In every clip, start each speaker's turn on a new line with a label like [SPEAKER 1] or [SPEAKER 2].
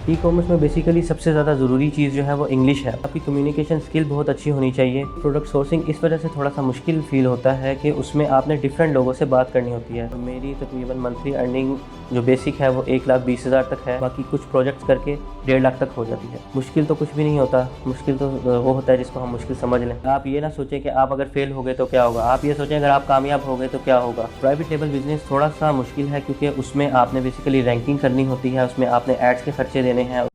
[SPEAKER 1] E commerce में basically सबसे ज़्यादा ज़रूरी चीज़ जो है वो इंग्लिश है। आपकी कम्युनिकेशन स्किल बहुत अच्छी होनी चाहिए। प्रोडक्ट सोर्सिंग इस वजह से थोड़ा सा मुश्किल फील होता है कि उसमें आपने डिफरेंट लोगों से बात करनी होती है। मेरी तकरीबन मंथली अर्निंग जो बेसिक है वो 1,20,000 तक है, बाकी कुछ प्रोजेक्ट्स करके 1.5 लाख तक हो जाती है। मुश्किल तो कुछ भी नहीं होता, मुश्किल तो वो होता है जिसको हम मुश्किल समझ लें। आप ये ना सोचें कि आप अगर फेल हो गए तो क्या होगा, आप ये सोचें अगर आप कामयाब हो गए तो क्या होगा। प्राइवेट लेवल बिजनेस थोड़ा सा मुश्किल है क्योंकि उसमें आपने बेसिकली रैंकिंग करनी होती है, उसमें आपने एड्स के खर्चे देने हैं।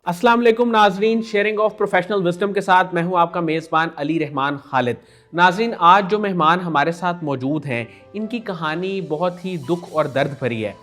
[SPEAKER 2] अस्सलाम वालेकुम नाजरीन, शेयरिंग ऑफ प्रोफेशनल विजडम के साथ मैं हूं आपका मेज़बान अली रहमान खालिद। नाजरीन, आज जो मेहमान हमारे साथ मौजूद हैं, इनकी कहानी बहुत ही दुख और दर्द भरी है।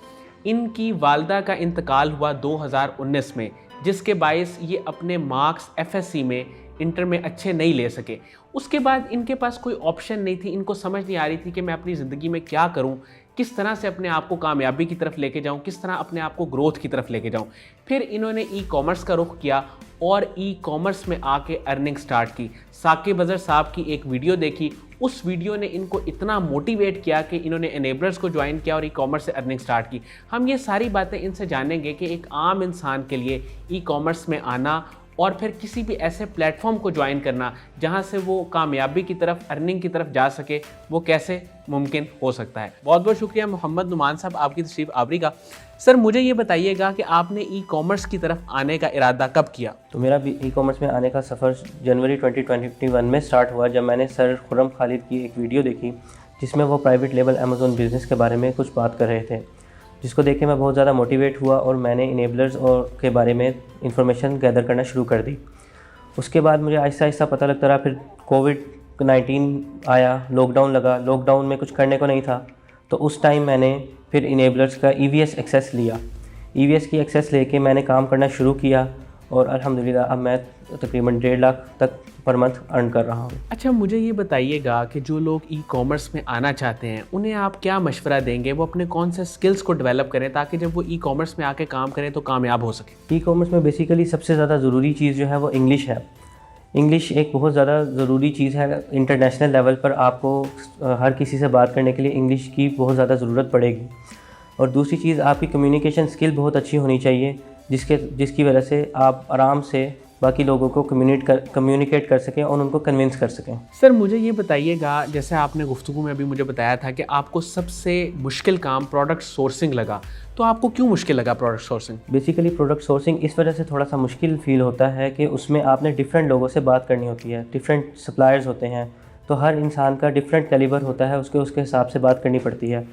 [SPEAKER 2] इनकी वालदा का इंतकाल हुआ 2019 में, जिसके बायस ये अपने मार्क्स FSC में इंटर में अच्छे नहीं ले सके। उसके बाद इनके पास कोई ऑप्शन नहीं थी, इनको समझ नहीं आ रही थी कि मैं अपनी ज़िंदगी में क्या करूं, किस तरह से अपने आप को कामयाबी की तरफ लेके जाऊं, किस तरह अपने आप को ग्रोथ की तरफ लेके जाऊं। फिर इन्होंने ई कॉमर्स का रुख किया और ई कॉमर्स में आके अर्निंग स्टार्ट की। साकिब अज़हर साहब की एक वीडियो देखी, उस वीडियो ने इनको इतना मोटिवेट किया कि इन्होंने एनेबलर्स को ज्वाइन किया और ई कॉमर्स से अर्निंग स्टार्ट की। हम ये सारी बातें इनसे जानेंगे कि एक आम इंसान के लिए ई कॉमर्स में आना और फिर किसी भी ऐसे प्लेटफॉर्म को ज्वाइन करना जहां से वो कामयाबी की तरफ, अर्निंग की तरफ जा सके, वो कैसे मुमकिन हो सकता है। बहुत बहुत शुक्रिया मोहम्मद नुमान साहब आपकी तशरीफ़ आवरी का। सर, मुझे ये बताइएगा कि आपने ई कॉमर्स की तरफ आने का इरादा कब किया?
[SPEAKER 1] तो मेरा भी ई कॉमर्स में आने का सफ़र जनवरी 2021 में स्टार्ट हुआ, जब मैंने सर खुर्रम खालिद की एक वीडियो देखी जिसमें वो प्राइवेट लेवल अमेज़ॉन बिज़नेस के बारे में कुछ बात कर रहे थे, जिसको देख के मैं बहुत ज़्यादा मोटिवेट हुआ और मैंने इनेबलर्स और के बारे में इंफॉर्मेशन गैदर करना शुरू कर दी। उसके बाद मुझे आहिस्ता आहिस्ता पता लगता रहा, फिर कोविड-19 आया, लॉकडाउन लगा, लॉकडाउन में कुछ करने को नहीं था, तो उस टाइम मैंने फिर इनेबलर्स का EVS एक्सेस लिया। EVS की एक्सेस लेके मैंने काम करना शुरू किया और अल्हम्दुलिल्लाह अब मैं तकरीबन 1.5 लाख तक पर मंथ अर्न कर रहा हूँ।
[SPEAKER 2] अच्छा, मुझे ये बताइएगा कि जो लोग ई कॉमर्स में आना चाहते हैं उन्हें आप क्या मशवरा देंगे, वो अपने कौन से स्किल्स को डेवलप करें ताकि जब वो ई कॉमर्स में आके काम करें तो कामयाब हो सके?
[SPEAKER 1] ई कॉमर्स में बेसिकली सबसे ज़्यादा ज़रूरी चीज़ जो है वो इंग्लिश है। इंग्लिश एक बहुत ज़्यादा ज़रूरी चीज़ है। इंटरनेशनल लेवल पर आपको हर किसी से बात करने के लिए इंग्लिश की बहुत ज़्यादा ज़रूरत पड़ेगी। और दूसरी चीज़, आपकी कम्युनिकेशन स्किल बहुत अच्छी होनी चाहिए, जिसकी वजह से आप आराम से बाकी लोगों को कम्युनिकेट कर सकें और उनको कन्विंस कर सकें।
[SPEAKER 2] सर, मुझे ये बताइएगा, जैसे आपने गुफ्तगू में अभी मुझे बताया था कि आपको सबसे मुश्किल काम प्रोडक्ट सोर्सिंग लगा, तो आपको क्यों मुश्किल लगा product sourcing?
[SPEAKER 1] Basically product sourcing इस वजह से थोड़ा सा मुश्किल फील होता है कि उसमें आपने डिफरेंट लोगों से बात करनी होती है, डिफरेंट सप्लायर्स होते हैं, तो हर इंसान का डिफरेंट कैलिबर होता है, उसके हिसाब से बात करनी पड़ती है।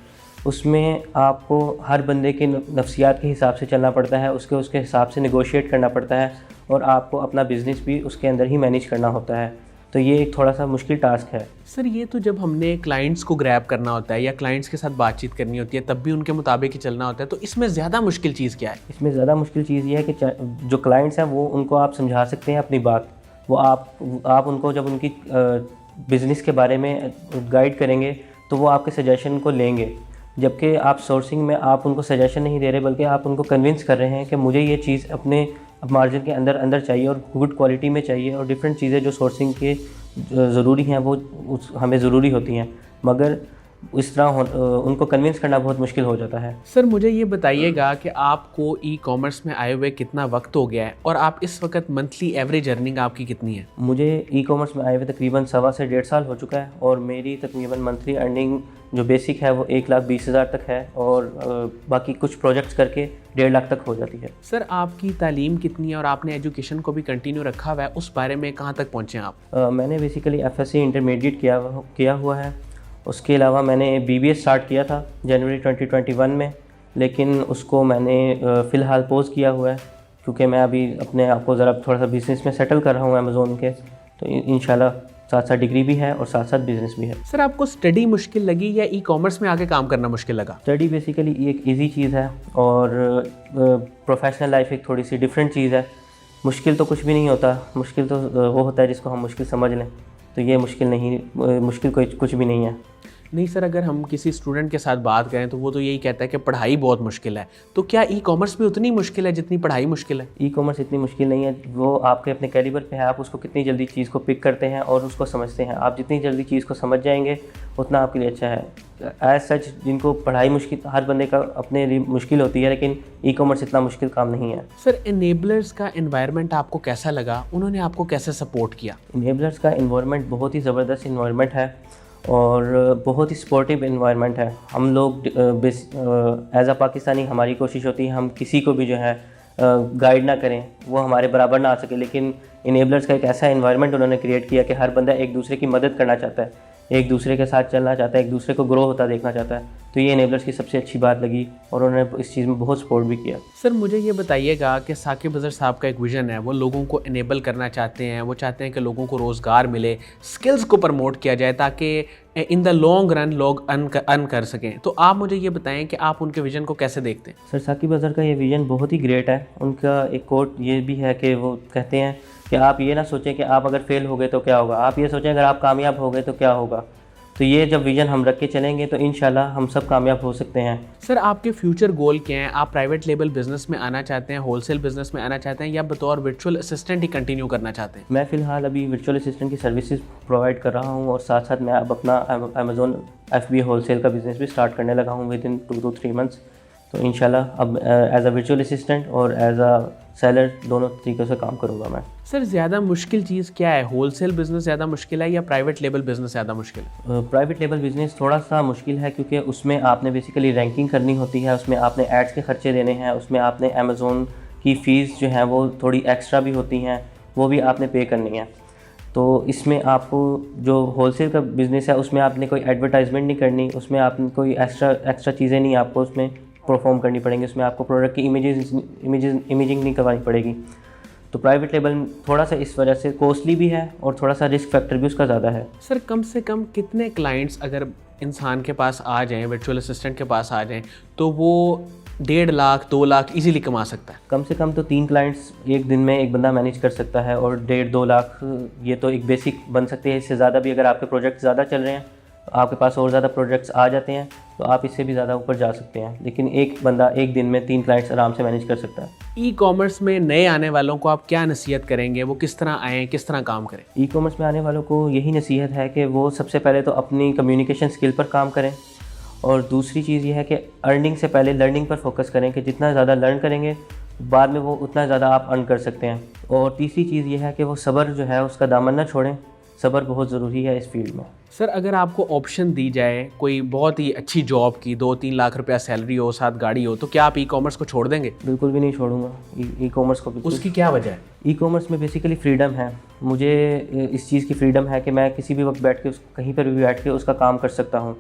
[SPEAKER 1] उसमें आपको हर बंदे के नफ्सियात के हिसाब से चलना पड़ता है, उसके हिसाब से नेगोशिएट करना पड़ता है और आपको अपना बिज़नेस भी उसके अंदर ही मैनेज करना होता है। तो ये एक थोड़ा सा मुश्किल टास्क है।
[SPEAKER 2] सर, ये तो जब हमने क्लाइंट्स को ग्रैब करना होता है या क्लाइंट्स के साथ बातचीत करनी होती है तब भी उनके मुताबिक ही चलना होता है, तो इसमें ज़्यादा मुश्किल चीज़ क्या है?
[SPEAKER 1] इसमें ज़्यादा मुश्किल चीज़ ये है कि जो क्लाइंट्स हैं वो उनको आप समझा सकते हैं अपनी बात, वो आप उनको जब उनकी बिज़नेस के बारे में गाइड करेंगे तो वो आपके सजेशन को लेंगे, जबकि आप सोर्सिंग में आप उनको सजेशन नहीं दे रहे बल्कि आप उनको कन्विंस कर रहे हैं कि मुझे ये चीज़ अपने मार्जिन के अंदर चाहिए और गुड क्वालिटी में चाहिए, और डिफरेंट चीज़ें जो सोर्सिंग के ज़रूरी हैं वो हमें ज़रूरी होती हैं, मगर इस तरह उनको कन्विंस करना बहुत मुश्किल हो जाता है।
[SPEAKER 2] सर, मुझे ये बताइएगा कि आपको ई कॉमर्स में आए हुए कितना वक्त हो गया है और आप इस वक्त मंथली एवरेज अर्निंग आपकी कितनी है?
[SPEAKER 1] मुझे ई कॉमर्स में आए हुए तकरीबन 1.25 से 1.5 साल हो चुका है और मेरी तकरीबन मंथली अर्निंग जो बेसिक है वो 1,20,000 तक है और बाकी कुछ प्रोजेक्ट्स करके 1.5 लाख तक हो जाती है।
[SPEAKER 2] सर, आपकी तालीम कितनी है और आपने एजुकेशन को भी कंटिन्यू रखा हुआ है, उस बारे में कहाँ तक पहुँचे आप?
[SPEAKER 1] मैंने बेसिकली FSC इंटरमीडिएट किया हुआ है। उसके अलावा मैंने BBA स्टार्ट किया था जनवरी 2021 में, लेकिन उसको मैंने फ़िलहाल पोज़ किया हुआ है क्योंकि मैं अभी अपने आप को ज़रा थोड़ा सा बिज़नेस में सेटल कर रहा हूँ अमेज़ॉन के, तो इंशाल्लाह साथ साथ डिग्री भी है और साथ साथ बिज़नेस भी है।
[SPEAKER 2] सर, आपको स्टडी मुश्किल लगी या ई कॉमर्स में आके काम करना मुश्किल लगा?
[SPEAKER 1] स्टडी बेसिकली एक इजी चीज़ है और प्रोफेशनल लाइफ एक थोड़ी सी डिफरेंट चीज़ है। मुश्किल तो कुछ भी नहीं होता, मुश्किल तो वो होता है जिसको हम मुश्किल समझ लें, तो ये मुश्किल कुछ भी नहीं है।
[SPEAKER 2] नहीं सर, अगर हम किसी स्टूडेंट के साथ बात करें तो वो तो यही कहता है कि पढ़ाई बहुत मुश्किल है, तो क्या ई कॉमर्स भी उतनी मुश्किल है जितनी पढ़ाई मुश्किल है?
[SPEAKER 1] ई कॉमर्स इतनी मुश्किल नहीं है, वो आपके अपने कैलिबर पे है, आप उसको कितनी जल्दी चीज़ को पिक करते हैं और उसको समझते हैं। आप जितनी जल्दी चीज़ को समझ जाएंगे उतना आपके लिए अच्छा है। एज सच जिनको पढ़ाई मुश्किल, हर बंदे का अपने लिए मुश्किल होती है, लेकिन ई कॉमर्स इतना मुश्किल काम नहीं है।
[SPEAKER 2] सर, इनेबलर्स का एनवायरनमेंट आपको कैसा लगा? उन्होंने आपको कैसे सपोर्ट किया?
[SPEAKER 1] इनेबलर्स का इन्वायरमेंट बहुत ही ज़बरदस्त इन्वायरमेंट है और बहुत ही सपोर्टिव इन्वायरमेंट है। हम लोग एज अ पाकिस्तानी हमारी कोशिश होती है हम किसी को भी जो है गाइड ना करें, वो हमारे बराबर ना आ सके, लेकिन इनेबलर्स का एक ऐसा इन्वायरमेंट उन्होंने क्रिएट किया कि हर बंदा एक दूसरे की मदद करना चाहता है, एक दूसरे के साथ चलना चाहता है, एक दूसरे को ग्रो होता देखना चाहता है। तो ये इनेबलर्स की सबसे अच्छी बात लगी और उन्होंने इस चीज़ में बहुत सपोर्ट भी किया।
[SPEAKER 2] सर, मुझे ये बताइएगा कि साकिब अज़हर साहब का एक विज़न है, वो लोगों को इनेबल करना चाहते हैं, वो चाहते हैं कि लोगों को रोज़गार मिले, स्किल्स को प्रमोट किया जाए ताकि इन द लॉन्ग रन लोग अर्न कर सकें। तो आप मुझे ये बताएं कि आप उनके विज़न को कैसे देखते हैं?
[SPEAKER 1] सर, साकिब अज़हर का ये विज़न बहुत ही ग्रेट है। उनका एक कोट ये भी है कि वो कहते हैं कि आप ये ना सोचें कि आप अगर फेल हो गए तो क्या होगा, आप ये सोचें अगर आप कामयाब हो गए तो क्या होगा। तो ये जब विज़न हम रख के चलेंगे तो इंशाल्लाह हम सब कामयाब हो सकते हैं।
[SPEAKER 2] सर, आपके फ्यूचर गोल क्या हैं? आप प्राइवेट लेबल बिजनेस में आना चाहते हैं, होलसेल बिजनेस में आना चाहते हैं, या बतौर वर्चुअल असिस्टेंट ही कंटिन्यू करना चाहते हैं?
[SPEAKER 1] मैं फ़िलहाल अभी वर्चुअल असिस्टेंट की सर्विसेज प्रोवाइड कर रहा हूँ और साथ साथ मैं अब अपना अमेज़ॉन FBA होलसेल का बिज़नेस भी स्टार्ट करने लगा हूँ विद इन 2 to 3 मंथ्स। तो इंशाल्लाह अब एज अ वर्चुअल असिस्टेंट और एज अ सेलर दोनों तरीक़ों से काम करूँगा मैं।
[SPEAKER 2] सर, ज़्यादा मुश्किल चीज़ क्या है? होलसेल बिज़नेस ज़्यादा मुश्किल है या प्राइवेट लेबल बिज़नेस ज़्यादा मुश्किल है?
[SPEAKER 1] प्राइवेट लेबल बिज़नेस थोड़ा सा मुश्किल है क्योंकि उसमें आपने बेसिकली रैंकिंग करनी होती है, उसमें आपने एड्स के खर्चे देने हैं, उसमें आपने अमेज़ॉन की फ़ीस जो है वो थोड़ी एक्स्ट्रा भी होती हैं, वो भी आपने पे करनी है। तो इसमें आपको जो होलसेल का बिज़नेस है उसमें आपने कोई एडवर्टाइजमेंट नहीं करनी, उसमें आपने कोई एक्स्ट्रा चीज़ें नहीं आपको उसमें परफॉर्म करनी पड़ेंगी, उसमें आपको प्रोडक्ट की इमेजिंग नहीं करवानी पड़ेगी। तो प्राइवेट लेबल थोड़ा सा इस वजह से कॉस्टली भी है और थोड़ा सा रिस्क फैक्टर भी उसका ज़्यादा है।
[SPEAKER 2] सर, कम से कम कितने क्लाइंट्स अगर इंसान के पास आ जाएं, वर्चुअल असिस्टेंट के पास आ जाएं, तो वो 1.5 लाख 2 लाख इजीली कमा सकता है?
[SPEAKER 1] कम से कम तो 3 क्लाइंट्स एक दिन में एक बंदा मैनेज कर सकता है और 1.5-2 लाख ये तो एक बेसिक बन सकती है। इससे ज़्यादा भी अगर आपके प्रोजेक्ट ज़्यादा चल रहे हैं, आपके पास और ज़्यादा प्रोजेक्ट्स आ जाते हैं तो आप इससे भी ज़्यादा ऊपर जा सकते हैं, लेकिन एक बंदा एक दिन में 3 क्लाइंट्स आराम से मैनेज कर सकता है।
[SPEAKER 2] ई कॉमर्स में नए आने वालों को आप क्या नसीहत करेंगे? वो किस तरह आएँ, किस तरह काम करें?
[SPEAKER 1] ई कॉमर्स में आने वालों को यही नसीहत है कि वो सबसे पहले तो अपनी कम्युनिकेशन स्किल पर काम करें और दूसरी चीज़ ये है कि अर्निंग से पहले लर्निंग पर फोकस करें कि जितना ज़्यादा लर्न करेंगे बाद में वो उतना ज़्यादा आप अर्न कर सकते हैं। और तीसरी चीज़ ये है कि वो सब्र जो है उसका दामन ना छोड़ें, सब्र बहुत ज़रूरी है इस फील्ड में।
[SPEAKER 2] सर, अगर आपको ऑप्शन दी जाए कोई बहुत ही अच्छी जॉब की, 2-3 लाख रुपया सैलरी हो, साथ गाड़ी हो, तो क्या आप ई कॉमर्स को छोड़ देंगे?
[SPEAKER 1] बिल्कुल भी नहीं छोड़ूंगा ई कॉमर्स को।
[SPEAKER 2] उसकी क्या वजह है?
[SPEAKER 1] ई कॉमर्स में बेसिकली फ्रीडम है। मुझे इस चीज़ की फ्रीडम है कि मैं किसी भी वक्त बैठ के कहीं पर भी बैठ के उसका काम कर सकता हूँ।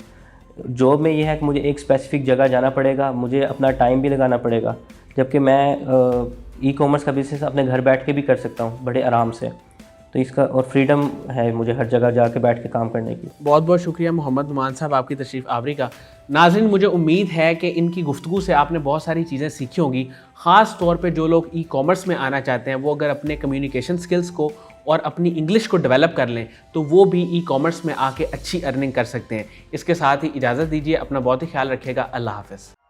[SPEAKER 1] जॉब में ये है कि मुझे एक स्पेसिफिक जगह जाना पड़ेगा, मुझे अपना टाइम भी लगाना पड़ेगा, जबकि मैं ई कॉमर्स का बिज़नेस अपने घर बैठ के भी कर सकता हूँ बड़े आराम से। तो इसका और फ्रीडम है मुझे हर जगह जाके बैठ के काम करने की।
[SPEAKER 2] बहुत बहुत शुक्रिया मोहम्मद नुमान साहब आपकी तशरीफ़ आवरी का। नाज़रीन, मुझे उम्मीद है कि इनकी गुफ्तगू से आपने बहुत सारी चीज़ें सीखी होंगी। ख़ास तौर पे जो लोग ई कॉमर्स में आना चाहते हैं वो अगर अपने कम्युनिकेशन स्किल्स को और अपनी इंग्लिश को डेवलप कर लें तो वो भी ई कॉमर्स में आके अच्छी अर्निंग कर सकते हैं। इसके साथ ही इजाज़त दीजिए, अपना बहुत ही ख्याल रखिएगा। अल्लाह हाफ़िज़।